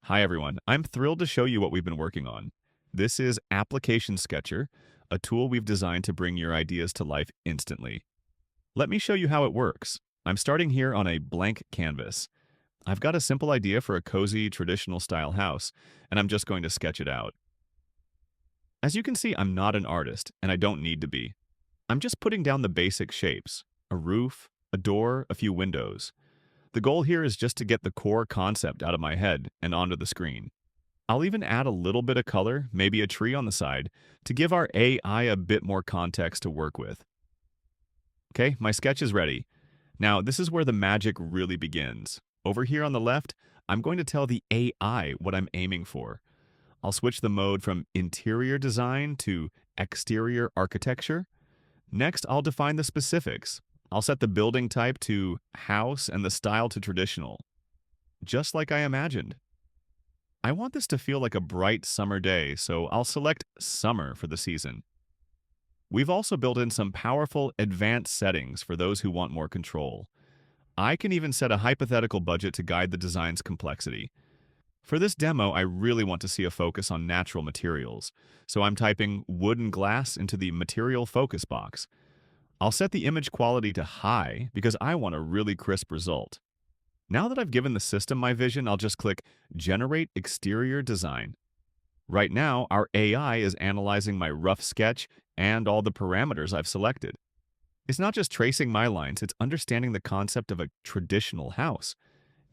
Hi everyone, I'm thrilled to show you what we've been working on. This is Application Sketcher, a tool we've designed to bring your ideas to life instantly. Let me show you how it works. I'm starting here on a blank canvas. I've got a simple idea for a cozy, traditional style house, and I'm just going to sketch it out. As you can see, I'm not an artist, and I don't need to be. I'm just putting down the basic shapes: a roof, a door, a few windows. The goal here is just to get the core concept out of my head and onto the screen. I'll even add a little bit of color, maybe a tree on the side, to give our AI a bit more context to work with. Okay, my sketch is ready. Now, this is where the magic really begins. Over here on the left, I'm going to tell the AI what I'm aiming for. I'll switch the mode from interior design to exterior architecture. Next, I'll define the specifics. I'll set the building type to house and the style to traditional, just like I imagined. I want this to feel like a bright summer day, so I'll select summer for the season. We've also built in some powerful advanced settings for those who want more control. I can even set a hypothetical budget to guide the design's complexity. For this demo, I really want to see a focus on natural materials, so I'm typing wood and glass into the material focus box. I'll set the image quality to high because I want a really crisp result. Now that I've given the system my vision, I'll just click Generate Exterior Design. Right now, our AI is analyzing my rough sketch and all the parameters I've selected. It's not just tracing my lines, it's understanding the concept of a traditional house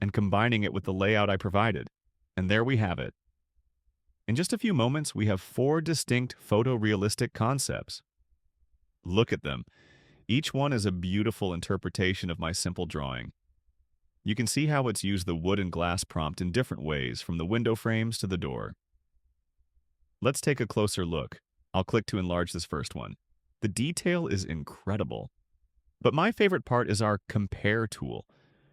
and combining it with the layout I provided. And there we have it. In just a few moments, we have 4 distinct photorealistic concepts. Look at them. Each one is a beautiful interpretation of my simple drawing. You can see how it's used the wood and glass prompt in different ways, from the window frames to the door. Let's take a closer look. I'll click to enlarge this first one. The detail is incredible. But my favorite part is our Compare tool.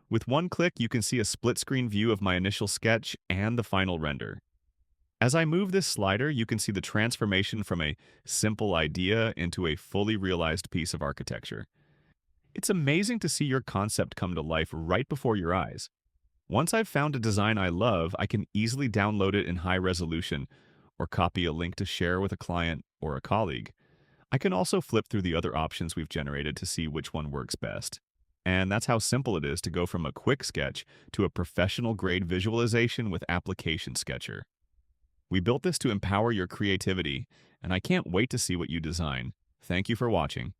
With one click, you can see a split-screen view of my initial sketch and the final render. As I move this slider, you can see the transformation from a simple idea into a fully realized piece of architecture. It's amazing to see your concept come to life right before your eyes. Once I've found a design I love, I can easily download it in high resolution or copy a link to share with a client or a colleague. I can also flip through the other options we've generated to see which one works best. And that's how simple it is to go from a quick sketch to a professional-grade visualization with Application Sketcher. We built this to empower your creativity, and I can't wait to see what you design. Thank you for watching.